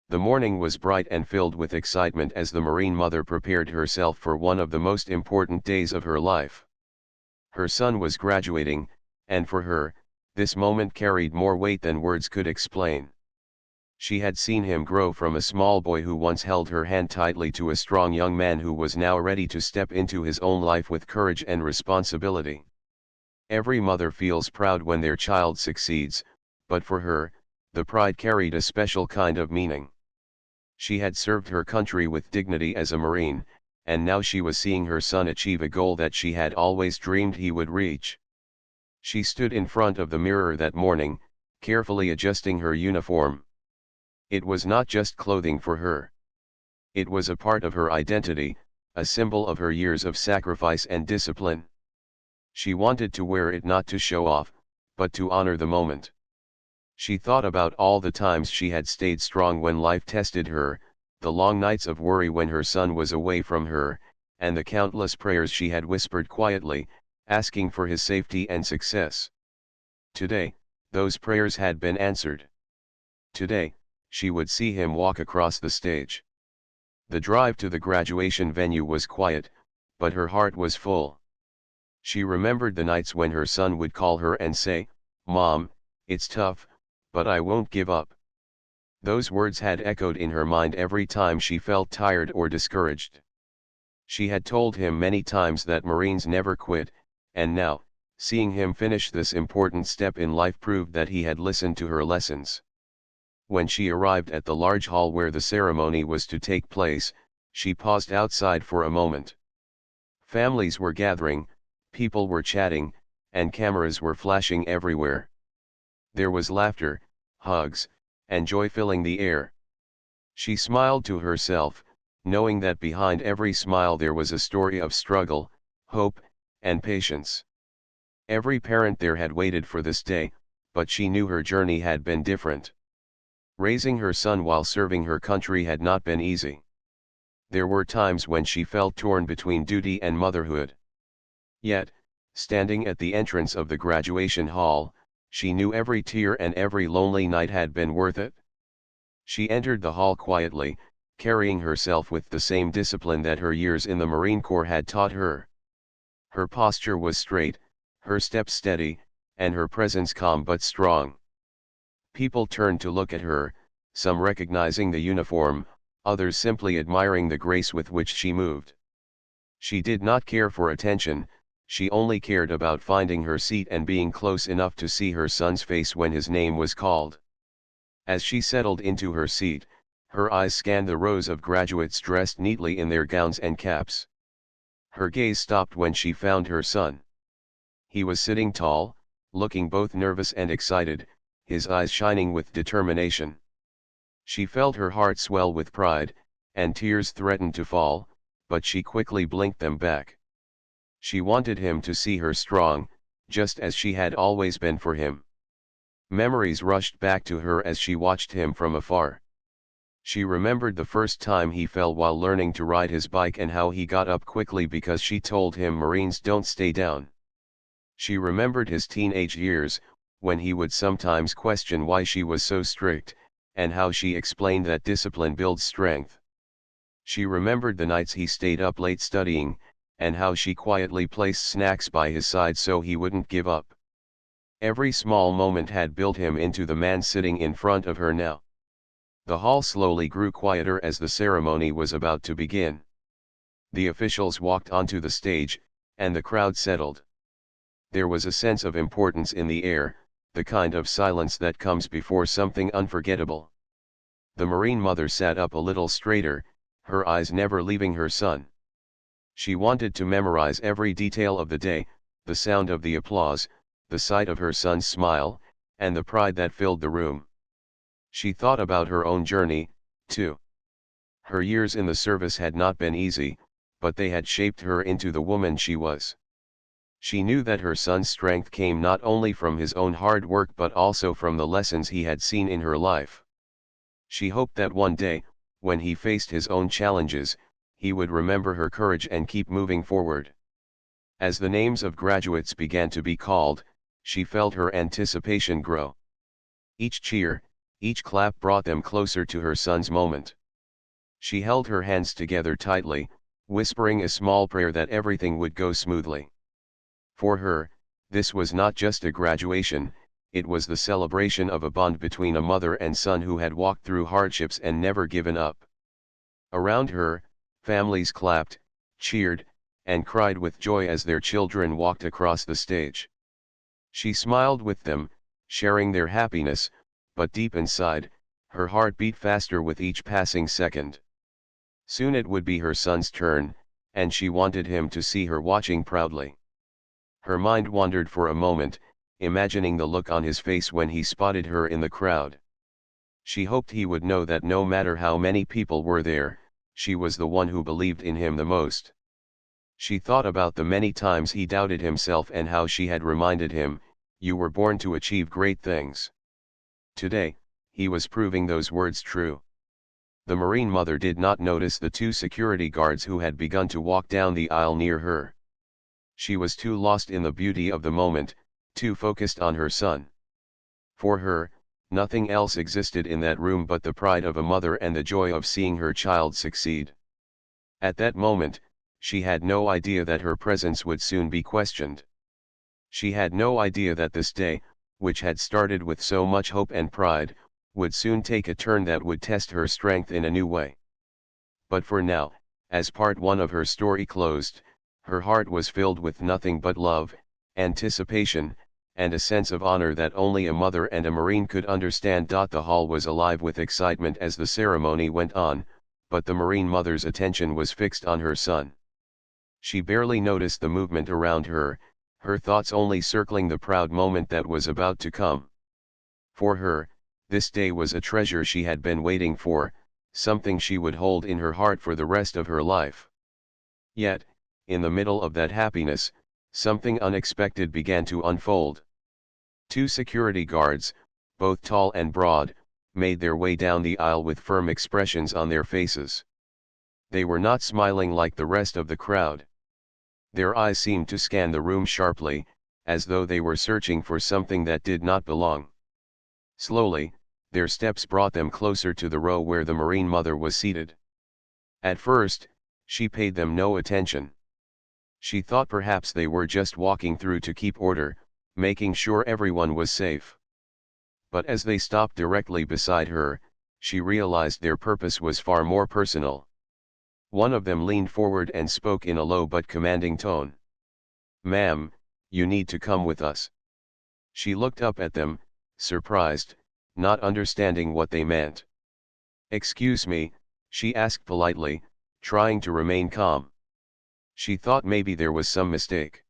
The morning was bright and filled with excitement as the Marine mother prepared herself for one of the most important days of her life. Her son was graduating, and for her, this moment carried more weight than words could explain. She had seen him grow from a small boy who once held her hand tightly to a strong young man who was now ready to step into his own life with courage and responsibility. Every mother feels proud when their child succeeds, but for her, the pride carried a special kind of meaning. She had served her country with dignity as a Marine, and now she was seeing her son achieve a goal that she had always dreamed he would reach. She stood in front of the mirror that morning, carefully adjusting her uniform. It was not just clothing for her. It was a part of her identity, a symbol of her years of sacrifice and discipline. She wanted to wear it not to show off, but to honor the moment. She thought about all the times she had stayed strong when life tested her, the long nights of worry when her son was away from her, and the countless prayers she had whispered quietly, asking for his safety and success. Today, those prayers had been answered. Today, she would see him walk across the stage. The drive to the graduation venue was quiet, but her heart was full. She remembered the nights when her son would call her and say, "Mom, it's tough, but I won't give up." Those words had echoed in her mind every time she felt tired or discouraged. She had told him many times that Marines never quit, and now, seeing him finish this important step in life proved that he had listened to her lessons. When she arrived at the large hall where the ceremony was to take place, she paused outside for a moment. Families were gathering, people were chatting, and cameras were flashing everywhere. There was laughter, hugs, and joy filling the air. She smiled to herself, knowing that behind every smile there was a story of struggle, hope, and patience. Every parent there had waited for this day, but she knew her journey had been different. Raising her son while serving her country had not been easy. There were times when she felt torn between duty and motherhood. Yet, standing at the entrance of the graduation hall, she knew every tear and every lonely night had been worth it. She entered the hall quietly, carrying herself with the same discipline that her years in the Marine Corps had taught her. Her posture was straight, her step steady, and her presence calm but strong. People turned to look at her, some recognizing the uniform, others simply admiring the grace with which she moved. She did not care for attention, she only cared about finding her seat and being close enough to see her son's face when his name was called. As she settled into her seat, her eyes scanned the rows of graduates dressed neatly in their gowns and caps. Her gaze stopped when she found her son. He was sitting tall, looking both nervous and excited, his eyes shining with determination. She felt her heart swell with pride, and tears threatened to fall, but she quickly blinked them back. She wanted him to see her strong, just as she had always been for him. Memories rushed back to her as she watched him from afar. She remembered the first time he fell while learning to ride his bike and how he got up quickly because she told him Marines don't stay down. She remembered his teenage years, when he would sometimes question why she was so strict, and how she explained that discipline builds strength. She remembered the nights he stayed up late studying, and how she quietly placed snacks by his side so he wouldn't give up. Every small moment had built him into the man sitting in front of her now. The hall slowly grew quieter as the ceremony was about to begin. The officials walked onto the stage, and the crowd settled. There was a sense of importance in the air, the kind of silence that comes before something unforgettable. The Marine mother sat up a little straighter, her eyes never leaving her son. She wanted to memorize every detail of the day, the sound of the applause, the sight of her son's smile, and the pride that filled the room. She thought about her own journey, too. Her years in the service had not been easy, but they had shaped her into the woman she was. She knew that her son's strength came not only from his own hard work but also from the lessons he had seen in her life. She hoped that one day, when he faced his own challenges, he would remember her courage and keep moving forward. As the names of graduates began to be called, she felt her anticipation grow. Each cheer, Each clap brought them closer to her son's moment. She held her hands together tightly, whispering a small prayer that everything would go smoothly. For her, this was not just a graduation, it was the celebration of a bond between a mother and son who had walked through hardships and never given up. Around her, families clapped, cheered, and cried with joy as their children walked across the stage. She smiled with them, sharing their happiness, but deep inside, her heart beat faster with each passing second. Soon it would be her son's turn, and she wanted him to see her watching proudly. Her mind wandered for a moment, imagining the look on his face when he spotted her in the crowd. She hoped he would know that no matter how many people were there, she was the one who believed in him the most. She thought about the many times he doubted himself and how she had reminded him, "You were born to achieve great things." Today, he was proving those words true. The Marine mother did not notice the two security guards who had begun to walk down the aisle near her. She was too lost in the beauty of the moment, too focused on her son. For her, nothing else existed in that room but the pride of a mother and the joy of seeing her child succeed. At that moment, she had no idea that her presence would soon be questioned. She had no idea that this day, which had started with so much hope and pride, would soon take a turn that would test her strength in a new way. But for now, as part one of her story closed, her heart was filled with nothing but love, anticipation, and a sense of honor that only a mother and a Marine could understand. The hall was alive with excitement as the ceremony went on, but the Marine mother's attention was fixed on her son. She barely noticed the movement around her, her thoughts only circling the proud moment that was about to come. For her, this day was a treasure she had been waiting for, something she would hold in her heart for the rest of her life. Yet, in the middle of that happiness, something unexpected began to unfold. Two security guards, both tall and broad, made their way down the aisle with firm expressions on their faces. They were not smiling like the rest of the crowd. Their eyes seemed to scan the room sharply, as though they were searching for something that did not belong. Slowly, their steps brought them closer to the row where the Marine mother was seated. At first, she paid them no attention. She thought perhaps they were just walking through to keep order, making sure everyone was safe. But as they stopped directly beside her, she realized their purpose was far more personal. One of them leaned forward and spoke in a low but commanding tone. "Ma'am, you need to come with us." She looked up at them, surprised, not understanding what they meant. "Excuse me," she asked politely, trying to remain calm. She thought maybe there was some mistake.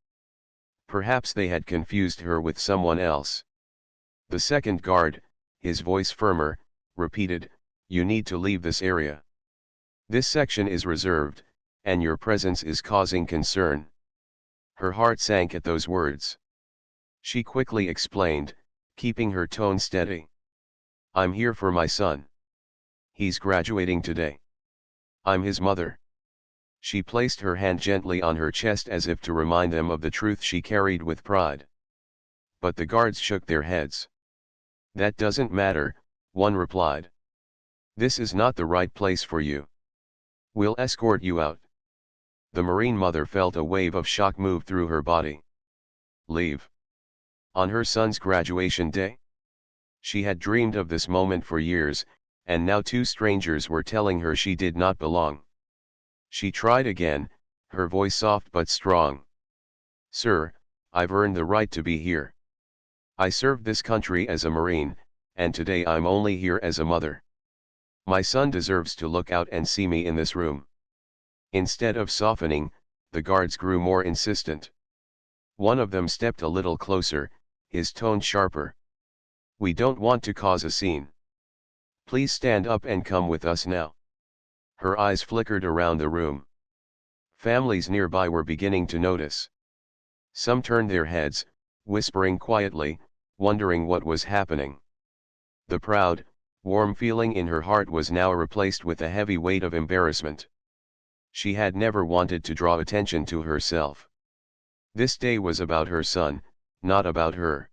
Perhaps they had confused her with someone else. The second guard, his voice firmer, repeated, "You need to leave this area. This section is reserved, and your presence is causing concern." Her heart sank at those words. She quickly explained, keeping her tone steady. "I'm here for my son. He's graduating today. I'm his mother." She placed her hand gently on her chest as if to remind them of the truth she carried with pride. But the guards shook their heads. "That doesn't matter," one replied. "This is not the right place for you. We'll escort you out." The Marine mother felt a wave of shock move through her body. Leave? On her son's graduation day? She had dreamed of this moment for years, and now two strangers were telling her she did not belong. She tried again, her voice soft but strong. "Sir, I've earned the right to be here. I served this country as a Marine, and today I'm only here as a mother. My son deserves to look out and see me in this room." Instead of softening, the guards grew more insistent. One of them stepped a little closer, his tone sharper. "We don't want to cause a scene. Please stand up and come with us now." Her eyes flickered around the room. Families nearby were beginning to notice. Some turned their heads, whispering quietly, wondering what was happening. The proud, warm feeling in her heart was now replaced with a heavy weight of embarrassment. She had never wanted to draw attention to herself. This day was about her son, not about her.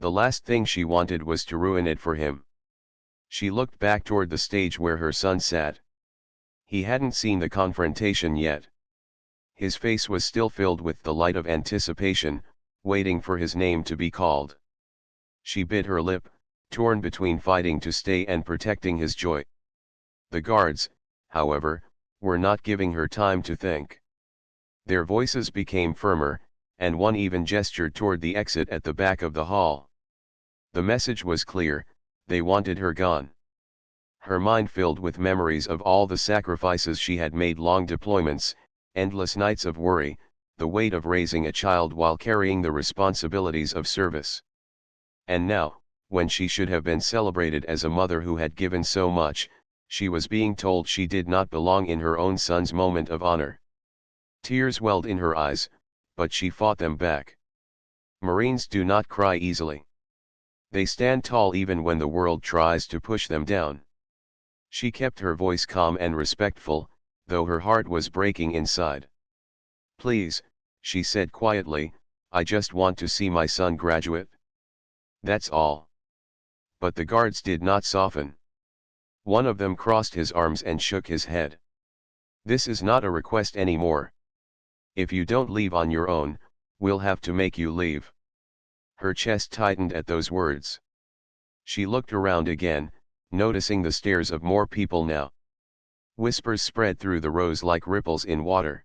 The last thing she wanted was to ruin it for him. She looked back toward the stage where her son sat. He hadn't seen the confrontation yet. His face was still filled with the light of anticipation, waiting for his name to be called. She bit her lip, torn between fighting to stay and protecting his joy. The guards, however, were not giving her time to think. Their voices became firmer, and one even gestured toward the exit at the back of the hall. The message was clear: they wanted her gone. Her mind filled with memories of all the sacrifices she had made, long deployments, endless nights of worry, the weight of raising a child while carrying the responsibilities of service. And now, when she should have been celebrated as a mother who had given so much, she was being told she did not belong in her own son's moment of honor. Tears welled in her eyes, but she fought them back. Marines do not cry easily. They stand tall even when the world tries to push them down. She kept her voice calm and respectful, though her heart was breaking inside. "Please," she said quietly, "I just want to see my son graduate. That's all." But the guards did not soften. One of them crossed his arms and shook his head. "This is not a request anymore. If you don't leave on your own, we'll have to make you leave." Her chest tightened at those words. She looked around again, noticing the stares of more people now. Whispers spread through the rows like ripples in water.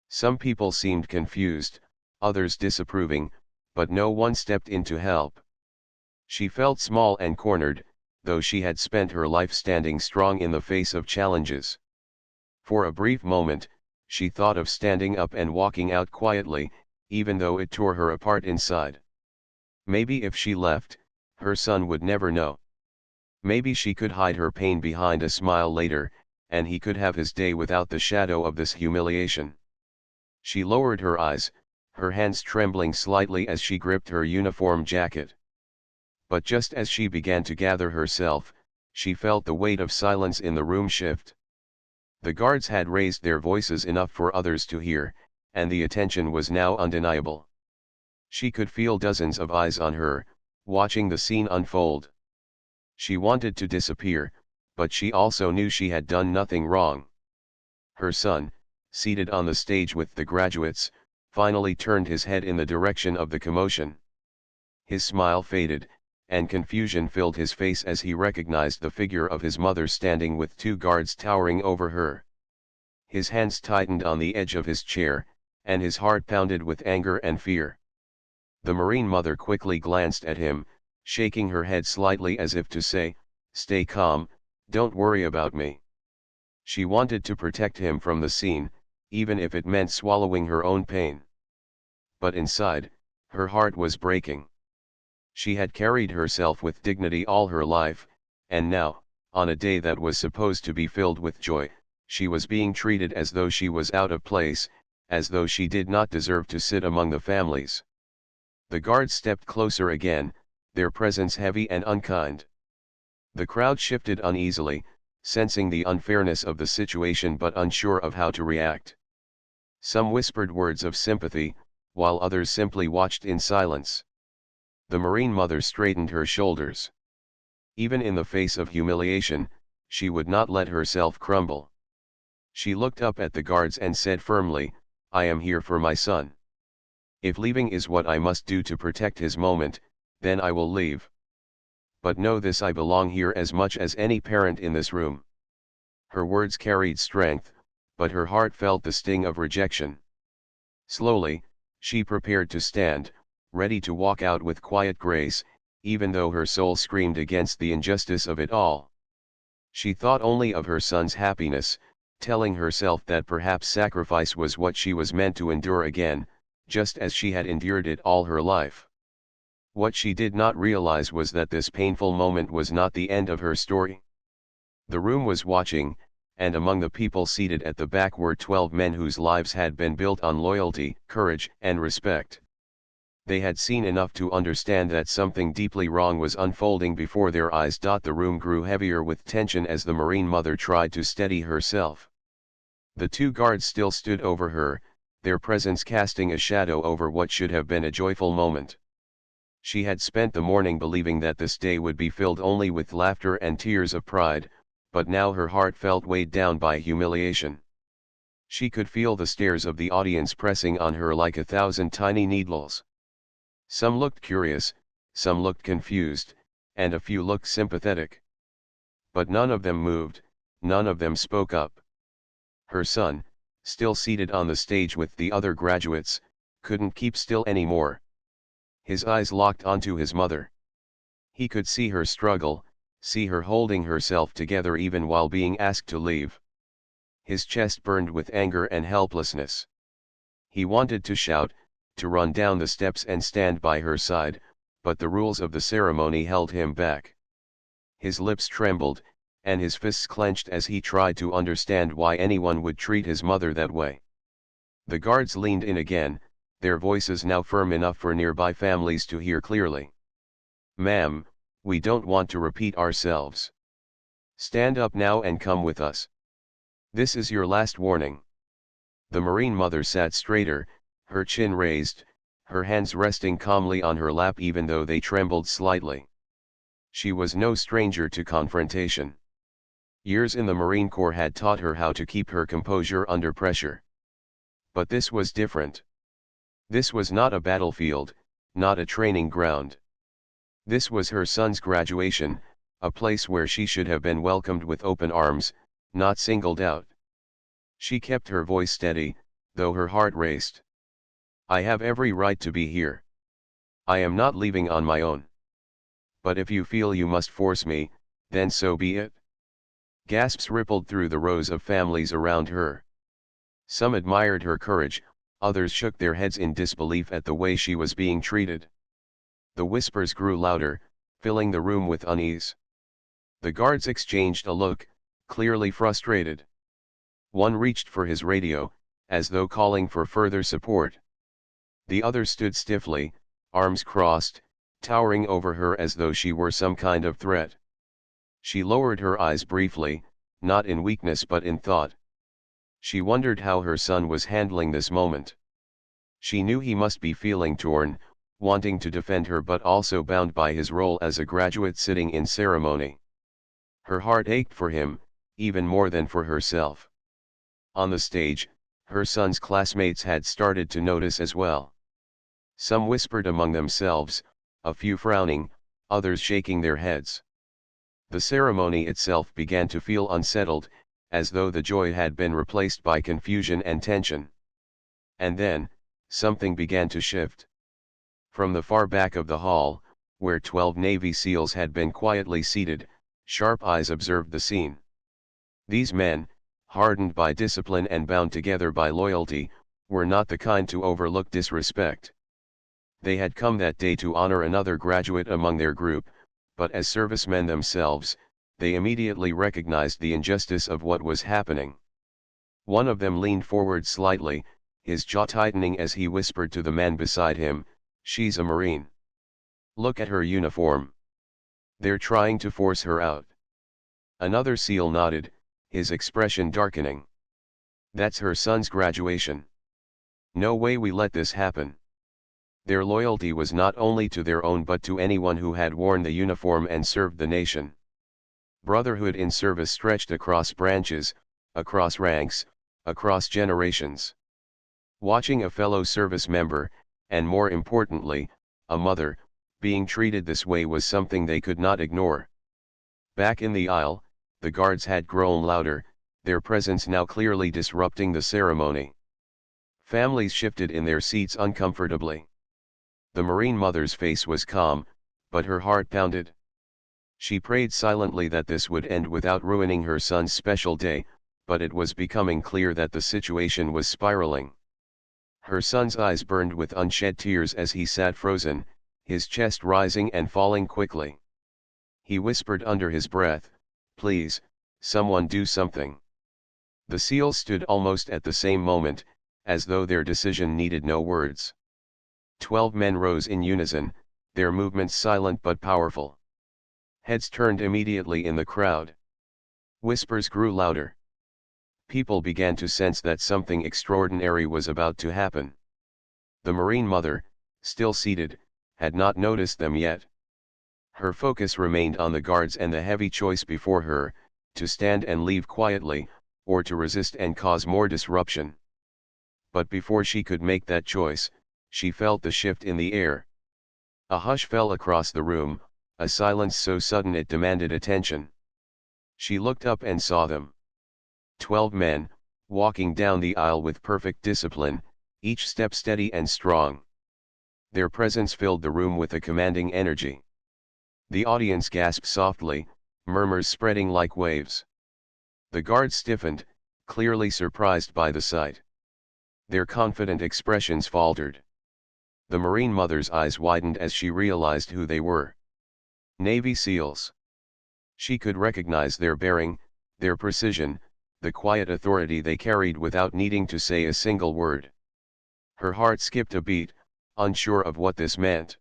Some people seemed confused, others disapproving, but no one stepped in to help. She felt small and cornered, though she had spent her life standing strong in the face of challenges. For a brief moment, she thought of standing up and walking out quietly, even though it tore her apart inside. Maybe if she left, her son would never know. Maybe she could hide her pain behind a smile later, and he could have his day without the shadow of this humiliation. She lowered her eyes, her hands trembling slightly as she gripped her uniform jacket. But just as she began to gather herself, she felt the weight of silence in the room shift. The guards had raised their voices enough for others to hear, and the attention was now undeniable. She could feel dozens of eyes on her, watching the scene unfold. She wanted to disappear, but she also knew she had done nothing wrong. Her son, seated on the stage with the graduates, finally turned his head in the direction of the commotion. His smile faded, and confusion filled his face as he recognized the figure of his mother standing with two guards towering over her. His hands tightened on the edge of his chair, and his heart pounded with anger and fear. The Marine mother quickly glanced at him, shaking her head slightly as if to say, "Stay calm, don't worry about me." She wanted to protect him from the scene, even if it meant swallowing her own pain. But inside, her heart was breaking. She had carried herself with dignity all her life, and now, on a day that was supposed to be filled with joy, she was being treated as though she was out of place, as though she did not deserve to sit among the families. The guards stepped closer again, their presence heavy and unkind. The crowd shifted uneasily, sensing the unfairness of the situation but unsure of how to react. Some whispered words of sympathy, while others simply watched in silence. The Marine mother straightened her shoulders. Even in the face of humiliation, she would not let herself crumble. She looked up at the guards and said firmly, "I am here for my son. If leaving is what I must do to protect his moment, then I will leave. But know this: I belong here as much as any parent in this room." Her words carried strength, but her heart felt the sting of rejection. Slowly, she prepared to stand, ready to walk out with quiet grace, even though her soul screamed against the injustice of it all. She thought only of her son's happiness, telling herself that perhaps sacrifice was what she was meant to endure again, just as she had endured it all her life. What she did not realize was that this painful moment was not the end of her story. The room was watching, and among the people seated at the back were 12 men whose lives had been built on loyalty, courage, and respect. They had seen enough to understand that something deeply wrong was unfolding before their eyes. The room grew heavier with tension as the Marine mother tried to steady herself. The two guards still stood over her, their presence casting a shadow over what should have been a joyful moment. She had spent the morning believing that this day would be filled only with laughter and tears of pride, but now her heart felt weighed down by humiliation. She could feel the stares of the audience pressing on her like 1,000 tiny needles. Some looked curious, some looked confused, and a few looked sympathetic. But none of them moved, none of them spoke up. Her son, still seated on the stage with the other graduates, couldn't keep still anymore. His eyes locked onto his mother. He could see her struggle, see her holding herself together even while being asked to leave. His chest burned with anger and helplessness. He wanted to shout, to run down the steps and stand by her side, but the rules of the ceremony held him back. His lips trembled, and his fists clenched as he tried to understand why anyone would treat his mother that way. The guards leaned in again, their voices now firm enough for nearby families to hear clearly. "Ma'am, we don't want to repeat ourselves. Stand up now and come with us. This is your last warning." The Marine mother sat straighter, her chin raised, her hands resting calmly on her lap even though they trembled slightly. She was no stranger to confrontation. Years in the Marine Corps had taught her how to keep her composure under pressure. But this was different. This was not a battlefield, not a training ground. This was her son's graduation, a place where she should have been welcomed with open arms, not singled out. She kept her voice steady, though her heart raced. "I have every right to be here. I am not leaving on my own. But if you feel you must force me, then so be it." Gasps rippled through the rows of families around her. Some admired her courage, others shook their heads in disbelief at the way she was being treated. The whispers grew louder, filling the room with unease. The guards exchanged a look, clearly frustrated. One reached for his radio, as though calling for further support. The other stood stiffly, arms crossed, towering over her as though she were some kind of threat. She lowered her eyes briefly, not in weakness but in thought. She wondered how her son was handling this moment. She knew he must be feeling torn, wanting to defend her but also bound by his role as a graduate sitting in ceremony. Her heart ached for him, even more than for herself. On the stage, her son's classmates had started to notice as well. Some whispered among themselves, a few frowning, others shaking their heads. The ceremony itself began to feel unsettled, as though the joy had been replaced by confusion and tension. And then, something began to shift. From the far back of the hall, where 12 Navy SEALs had been quietly seated, sharp eyes observed the scene. These men, hardened by discipline and bound together by loyalty, were not the kind to overlook disrespect. They had come that day to honor another graduate among their group, but as servicemen themselves, they immediately recognized the injustice of what was happening. One of them leaned forward slightly, his jaw tightening as he whispered to the man beside him, "She's a Marine. Look at her uniform. They're trying to force her out." Another SEAL nodded, his expression darkening. "That's her son's graduation. No way we let this happen." Their loyalty was not only to their own but to anyone who had worn the uniform and served the nation. Brotherhood in service stretched across branches, across ranks, across generations. Watching a fellow service member, and more importantly, a mother, being treated this way was something they could not ignore. Back in the aisle, the guards had grown louder, their presence now clearly disrupting the ceremony. Families shifted in their seats uncomfortably. The Marine mother's face was calm, but her heart pounded. She prayed silently that this would end without ruining her son's special day, but it was becoming clear that the situation was spiraling. Her son's eyes burned with unshed tears as he sat frozen, his chest rising and falling quickly. He whispered under his breath, "Please, someone do something." The SEALs stood almost at the same moment, as though their decision needed no words. 12 men rose in unison, their movements silent but powerful. Heads turned immediately in the crowd. Whispers grew louder. People began to sense that something extraordinary was about to happen. The Marine mother, still seated, had not noticed them yet. Her focus remained on the guards and the heavy choice before her, to stand and leave quietly, or to resist and cause more disruption. But before she could make that choice, she felt the shift in the air. A hush fell across the room, a silence so sudden it demanded attention. She looked up and saw them. 12 men, walking down the aisle with perfect discipline, each step steady and strong. Their presence filled the room with a commanding energy. The audience gasped softly, murmurs spreading like waves. The guards stiffened, clearly surprised by the sight. Their confident expressions faltered. The Marine Mother's eyes widened as she realized who they were. Navy SEALs. She could recognize their bearing, their precision, the quiet authority they carried without needing to say a single word. Her heart skipped a beat, unsure of what this meant.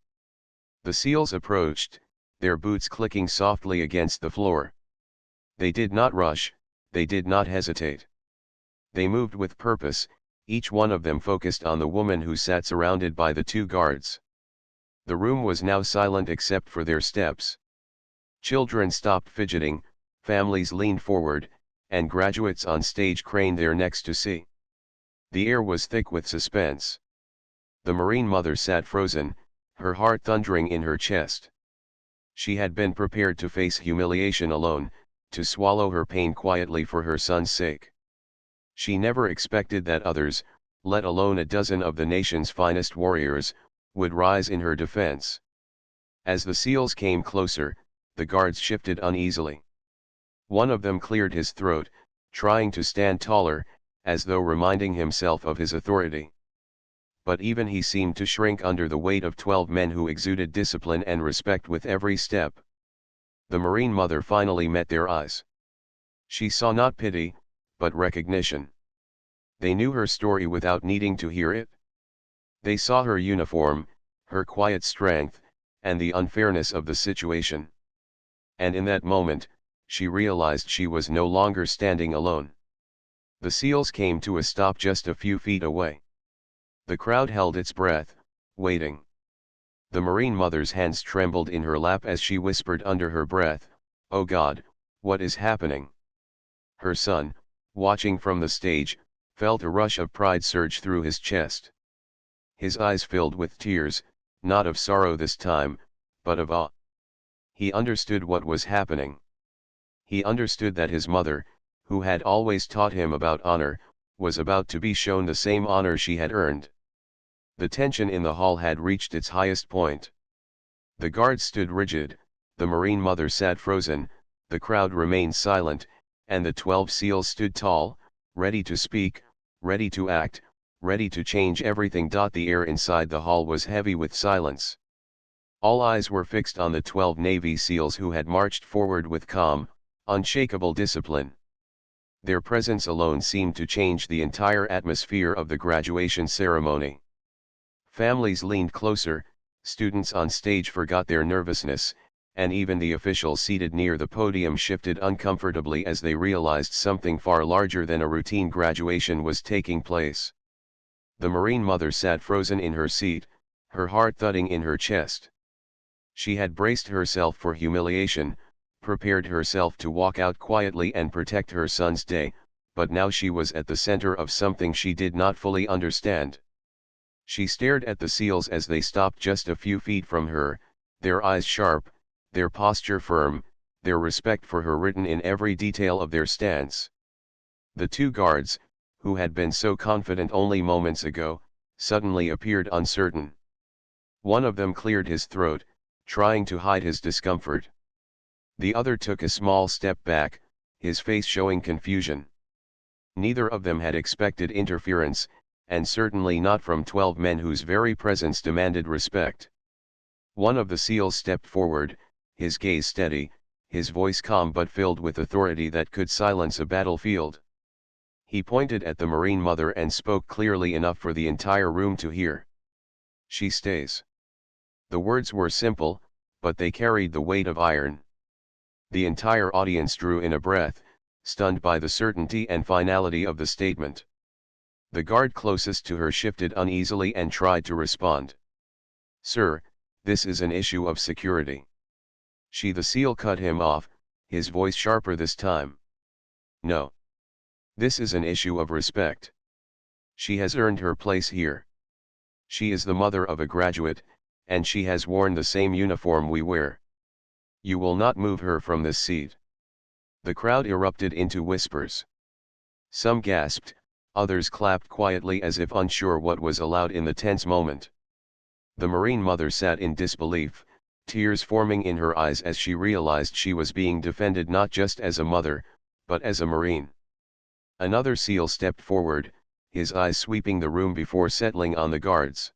The SEALs approached, their boots clicking softly against the floor. They did not rush, they did not hesitate. They moved with purpose, each one of them focused on the woman who sat surrounded by the 2 guards. The room was now silent except for their steps. Children stopped fidgeting, families leaned forward, and graduates on stage craned their necks to see. The air was thick with suspense. The Marine Mother sat frozen, her heart thundering in her chest. She had been prepared to face humiliation alone, to swallow her pain quietly for her son's sake. She never expected that others, let alone a dozen of the nation's finest warriors, would rise in her defense. As the SEALs came closer, the guards shifted uneasily. One of them cleared his throat, trying to stand taller, as though reminding himself of his authority. But even he seemed to shrink under the weight of 12 men who exuded discipline and respect with every step. The Marine Mother finally met their eyes. She saw not pity, but recognition. They knew her story without needing to hear it. They saw her uniform, her quiet strength, and the unfairness of the situation. And in that moment, she realized she was no longer standing alone. The SEALs came to a stop just a few feet away. The crowd held its breath, waiting. The Marine Mother's hands trembled in her lap as she whispered under her breath, "Oh God, what is happening?" Her son, watching from the stage, felt a rush of pride surge through his chest. His eyes filled with tears, not of sorrow this time, but of awe. He understood what was happening. He understood that his mother, who had always taught him about honor, was about to be shown the same honor she had earned. The tension in the hall had reached its highest point. The guards stood rigid, the Marine Mother sat frozen, the crowd remained silent, and the 12 SEALs stood tall, ready to speak, ready to act, ready to change everything. The air inside the hall was heavy with silence. All eyes were fixed on the 12 Navy SEALs who had marched forward with calm, unshakable discipline. Their presence alone seemed to change the entire atmosphere of the graduation ceremony. Families leaned closer, students on stage forgot their nervousness, and even the officials seated near the podium shifted uncomfortably as they realized something far larger than a routine graduation was taking place. The Marine Mother sat frozen in her seat, her heart thudding in her chest. She had braced herself for humiliation, prepared herself to walk out quietly and protect her son's day, but now she was at the center of something she did not fully understand. She stared at the SEALs as they stopped just a few feet from her, their eyes sharp, their posture firm, their respect for her written in every detail of their stance. The 2 guards, who had been so confident only moments ago, suddenly appeared uncertain. One of them cleared his throat, trying to hide his discomfort. The other took a small step back, his face showing confusion. Neither of them had expected interference, and certainly not from 12 men whose very presence demanded respect. One of the SEALs stepped forward, his gaze steady, his voice calm but filled with authority that could silence a battlefield. He pointed at the Marine Mother and spoke clearly enough for the entire room to hear. "She stays." The words were simple, but they carried the weight of iron. The entire audience drew in a breath, stunned by the certainty and finality of the statement. The guard closest to her shifted uneasily and tried to respond. "Sir, This is an issue of security. She the seal cut him off, his voice sharper this time. No. This is an issue of respect. She has earned her place here. She is the mother of a graduate, and she has worn the same uniform we wear. You will not move her from this seat. The crowd erupted into whispers. Some gasped, others clapped quietly as if unsure what was allowed in the tense moment. The Marine mother sat in disbelief, tears forming in her eyes as she realized she was being defended not just as a mother, but as a Marine. Another SEAL stepped forward, his eyes sweeping the room before settling on the guards.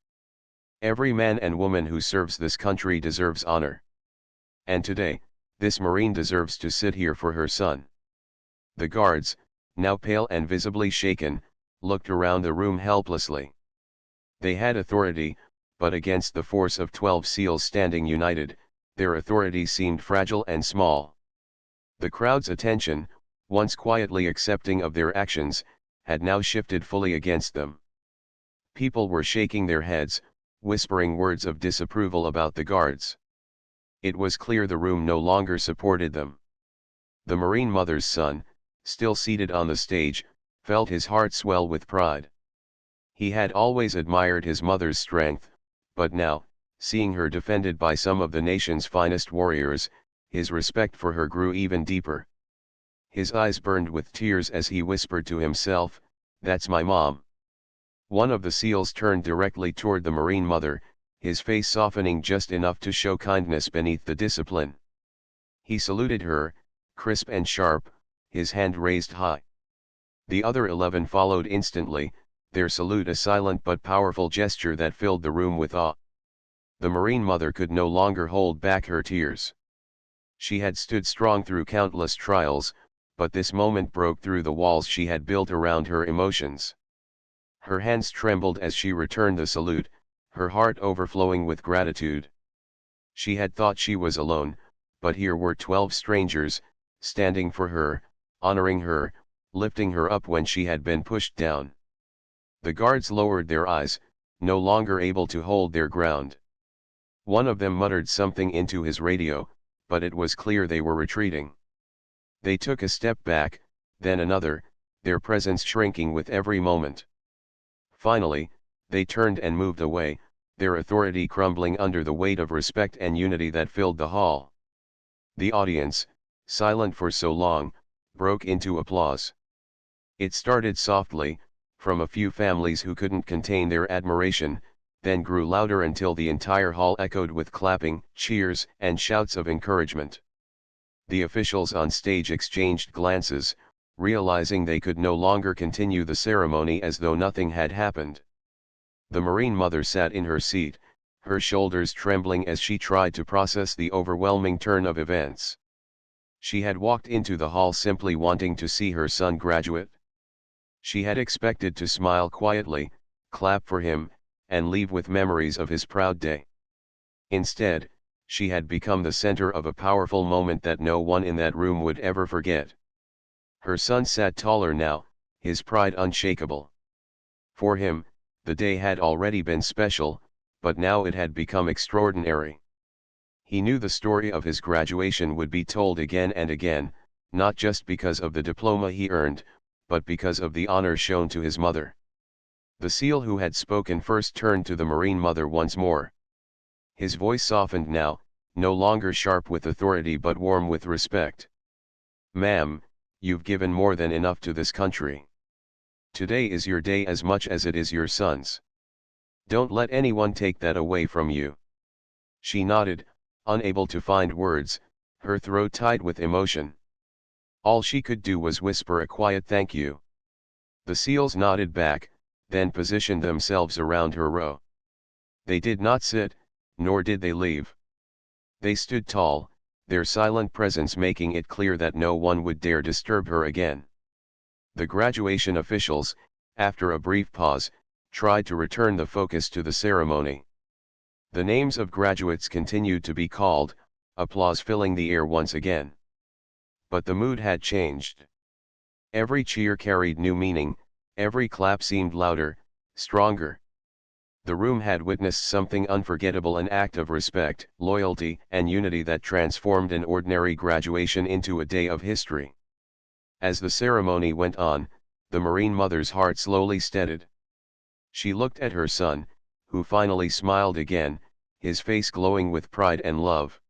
Every man and woman who serves this country deserves honor. And today, this Marine deserves to sit here for her son. The guards, now pale and visibly shaken, looked around the room helplessly. They had authority, but against the force of 12 SEALs standing united, their authority seemed fragile and small. The crowd's attention, once quietly accepting of their actions, had now shifted fully against them. People were shaking their heads, whispering words of disapproval about the guards. It was clear the room no longer supported them. The Marine mother's son, still seated on the stage, felt his heart swell with pride. He had always admired his mother's strength, but now, seeing her defended by some of the nation's finest warriors, his respect for her grew even deeper. His eyes burned with tears as he whispered to himself, "That's my mom." One of the SEALs turned directly toward the Marine mother, his face softening just enough to show kindness beneath the discipline. He saluted her, crisp and sharp, his hand raised high. The other 11 followed instantly, their salute a silent but powerful gesture that filled the room with awe. The Marine mother could no longer hold back her tears. She had stood strong through countless trials, but this moment broke through the walls she had built around her emotions. Her hands trembled as she returned the salute, her heart overflowing with gratitude. She had thought she was alone, but here were 12 strangers, standing for her, honoring her, lifting her up when she had been pushed down. The guards lowered their eyes, no longer able to hold their ground. One of them muttered something into his radio, but it was clear they were retreating. They took a step back, then another, their presence shrinking with every moment. Finally, they turned and moved away, their authority crumbling under the weight of respect and unity that filled the hall. The audience, silent for so long, broke into applause. It started softly, from a few families who couldn't contain their admiration, then grew louder until the entire hall echoed with clapping, cheers, and shouts of encouragement. The officials on stage exchanged glances, realizing they could no longer continue the ceremony as though nothing had happened. The Marine mother sat in her seat, her shoulders trembling as she tried to process the overwhelming turn of events. She had walked into the hall simply wanting to see her son graduate. She had expected to smile quietly, clap for him, and leave with memories of his proud day. Instead, she had become the center of a powerful moment that no one in that room would ever forget. Her son sat taller now, his pride unshakable. For him, the day had already been special, but now it had become extraordinary. He knew the story of his graduation would be told again and again, not just because of the diploma he earned, but because of the honor shown to his mother. The SEAL who had spoken first turned to the Marine mother once more. His voice softened now, no longer sharp with authority but warm with respect. "Ma'am, you've given more than enough to this country. Today is your day as much as it is your son's. Don't let anyone take that away from you." She nodded, unable to find words, her throat tied with emotion. All she could do was whisper a quiet thank you. The SEALs nodded back, then positioned themselves around her row. They did not sit, nor did they leave. They stood tall, their silent presence making it clear that no one would dare disturb her again. The graduation officials, after a brief pause, tried to return the focus to the ceremony. The names of graduates continued to be called, applause filling the air once again. But the mood had changed. Every cheer carried new meaning, every clap seemed louder, stronger. The room had witnessed something unforgettable, an act of respect, loyalty, and unity that transformed an ordinary graduation into a day of history. As the ceremony went on, the Marine mother's heart slowly steadied. She looked at her son, who finally smiled again, his face glowing with pride and love.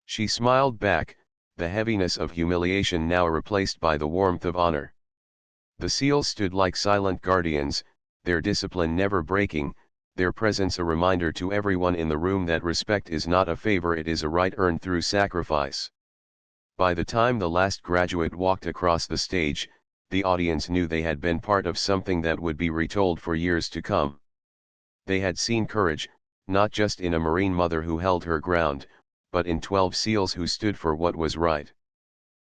She smiled back, the heaviness of humiliation now replaced by the warmth of honor. The seals stood like silent guardians, their discipline never breaking, their presence a reminder to everyone in the room that respect is not a favor, it is a right earned through sacrifice. By the time the last graduate walked across the stage, the audience knew they had been part of something that would be retold for years to come. They had seen courage, not just in a Marine mother who held her ground, but in 12 SEALs who stood for what was right.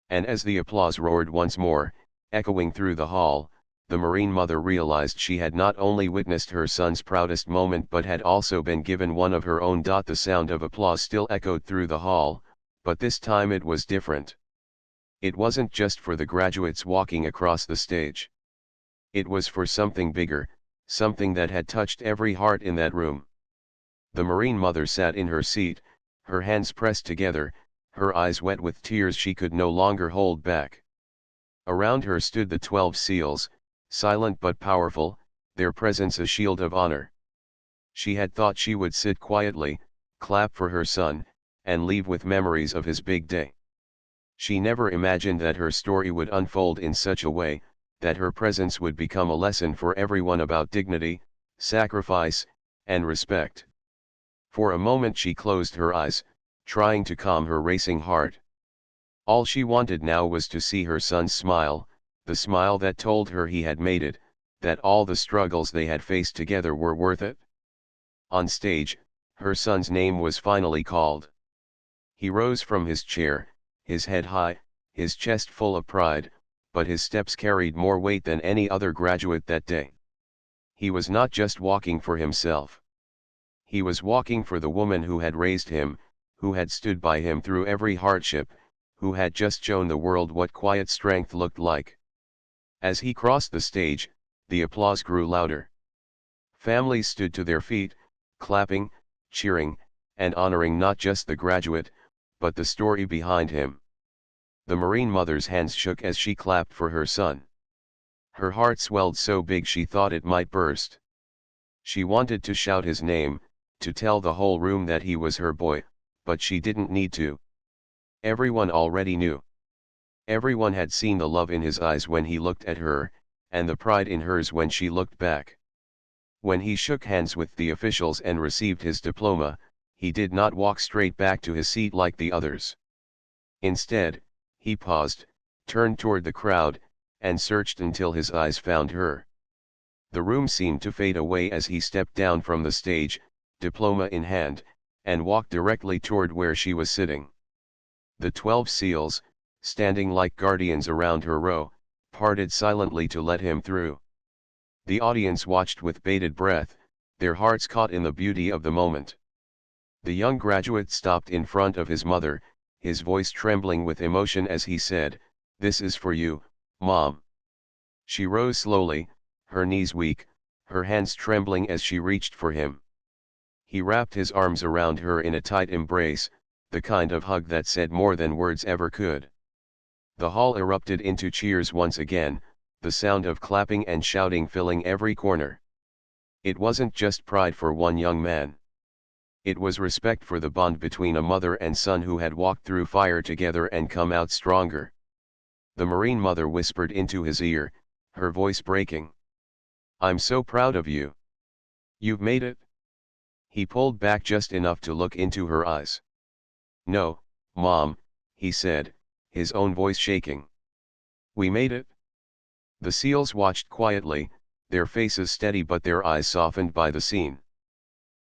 And as the applause roared once more, echoing through the hall, the Marine mother realized she had not only witnessed her son's proudest moment but had also been given one of her own. The sound of applause still echoed through the hall, but this time it was different. It wasn't just for the graduates walking across the stage. It was for something bigger, something that had touched every heart in that room. The Marine mother sat in her seat, her hands pressed together, her eyes wet with tears she could no longer hold back. Around her stood the 12 SEALs, silent but powerful, their presence a shield of honor. She had thought she would sit quietly, clap for her son, and leave with memories of his big day. She never imagined that her story would unfold in such a way, that her presence would become a lesson for everyone about dignity, sacrifice, and respect. For a moment she closed her eyes, trying to calm her racing heart. All she wanted now was to see her son's smile, the smile that told her he had made it, that all the struggles they had faced together were worth it. On stage, her son's name was finally called. He rose from his chair, his head high, his chest full of pride, but his steps carried more weight than any other graduate that day. He was not just walking for himself. He was walking for the woman who had raised him, who had stood by him through every hardship, who had just shown the world what quiet strength looked like. As he crossed the stage, the applause grew louder. Families stood to their feet, clapping, cheering, and honoring not just the graduate, but the story behind him. The Marine mother's hands shook as she clapped for her son. Her heart swelled so big she thought it might burst. She wanted to shout his name, to tell the whole room that he was her boy, but she didn't need to. Everyone already knew. Everyone had seen the love in his eyes when he looked at her, and the pride in hers when she looked back. When he shook hands with the officials and received his diploma, he did not walk straight back to his seat like the others. Instead, he paused, turned toward the crowd, and searched until his eyes found her. The room seemed to fade away as he stepped down from the stage, diploma in hand, and walked directly toward where she was sitting. The 12 SEALs, standing like guardians around her row, parted silently to let him through. The audience watched with bated breath, their hearts caught in the beauty of the moment. The young graduate stopped in front of his mother, his voice trembling with emotion as he said, "This is for you, Mom." She rose slowly, her knees weak, her hands trembling as she reached for him. He wrapped his arms around her in a tight embrace, the kind of hug that said more than words ever could. The hall erupted into cheers once again, the sound of clapping and shouting filling every corner. It wasn't just pride for one young man. It was respect for the bond between a mother and son who had walked through fire together and come out stronger. The Marine mother whispered into his ear, her voice breaking. "I'm so proud of you. You've made it." He pulled back just enough to look into her eyes. "No, Mom," he said, his own voice shaking. "We made it." The SEALs watched quietly, their faces steady but their eyes softened by the scene.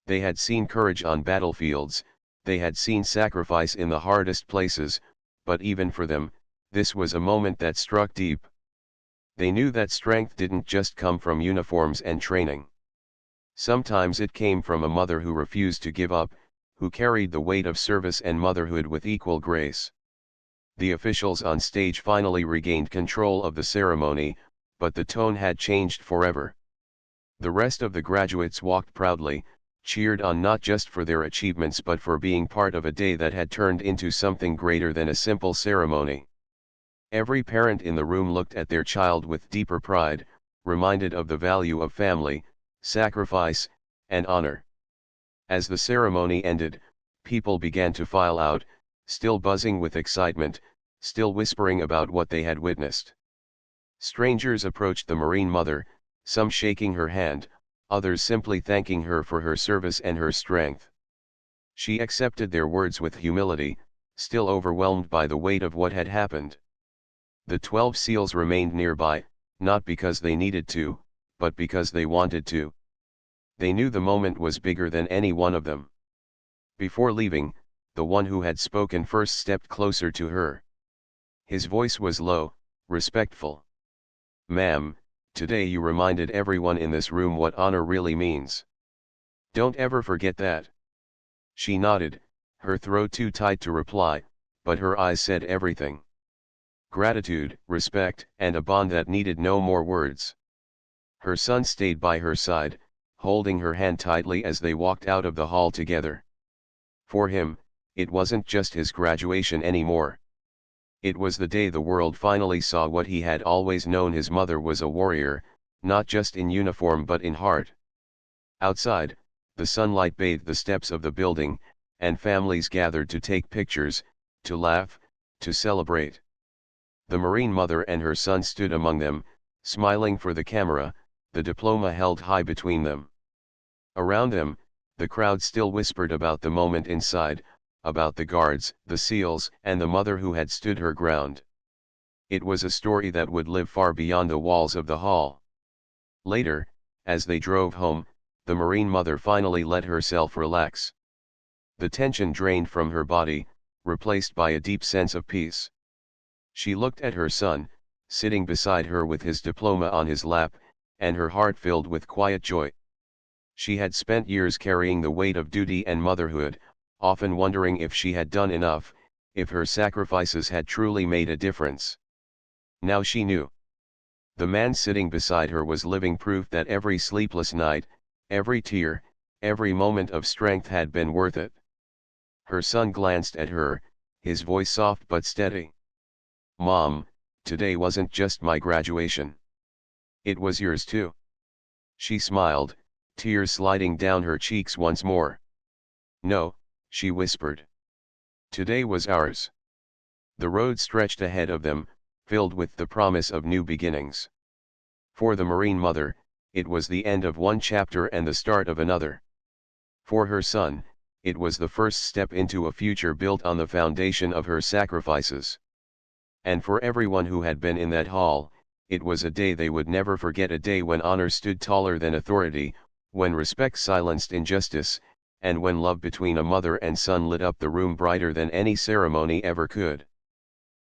They had seen courage on battlefields, they had seen sacrifice in the hardest places, but even for them, this was a moment that struck deep. They knew that strength didn't just come from uniforms and training. Sometimes it came from a mother who refused to give up, who carried the weight of service and motherhood with equal grace. The officials on stage finally regained control of the ceremony, but the tone had changed forever. The rest of the graduates walked proudly, cheered on not just for their achievements but for being part of a day that had turned into something greater than a simple ceremony. Every parent in the room looked at their child with deeper pride, reminded of the value of family, sacrifice, and honor. As the ceremony ended, people began to file out, still buzzing with excitement, still whispering about what they had witnessed. Strangers approached the Marine Mother, some shaking her hand, others simply thanking her for her service and her strength. She accepted their words with humility, still overwhelmed by the weight of what had happened. The 12 seals remained nearby, not because they needed to, but because they wanted to. They knew the moment was bigger than any one of them. Before leaving, the one who had spoken first stepped closer to her. His voice was low, respectful. "Ma'am, today you reminded everyone in this room what honor really means. Don't ever forget that." She nodded, her throat too tight to reply, but her eyes said everything. Gratitude, respect, and a bond that needed no more words. Her son stayed by her side, holding her hand tightly as they walked out of the hall together. For him, it wasn't just his graduation anymore. It was the day the world finally saw what he had always known: his mother was a warrior, not just in uniform but in heart. Outside, the sunlight bathed the steps of the building, and families gathered to take pictures, to laugh, to celebrate. The Marine Mother and her son stood among them, smiling for the camera, the diploma held high between them. Around them, the crowd still whispered about the moment inside, about the guards, the seals, and the mother who had stood her ground. It was a story that would live far beyond the walls of the hall. Later, as they drove home, the Marine Mother finally let herself relax. The tension drained from her body, replaced by a deep sense of peace. She looked at her son, sitting beside her with his diploma on his lap, and her heart filled with quiet joy. She had spent years carrying the weight of duty and motherhood, often wondering if she had done enough, if her sacrifices had truly made a difference. Now she knew. The man sitting beside her was living proof that every sleepless night, every tear, every moment of strength had been worth it. Her son glanced at her, his voice soft but steady. "Mom, today wasn't just my graduation. It was yours too." She smiled, tears sliding down her cheeks once more. "No," she whispered. "Today was ours." The road stretched ahead of them, filled with the promise of new beginnings. For the Marine Mother, it was the end of one chapter and the start of another. For her son, it was the first step into a future built on the foundation of her sacrifices. And for everyone who had been in that hall, it was a day they would never forget, a day when honor stood taller than authority, when respect silenced injustice, and when love between a mother and son lit up the room brighter than any ceremony ever could.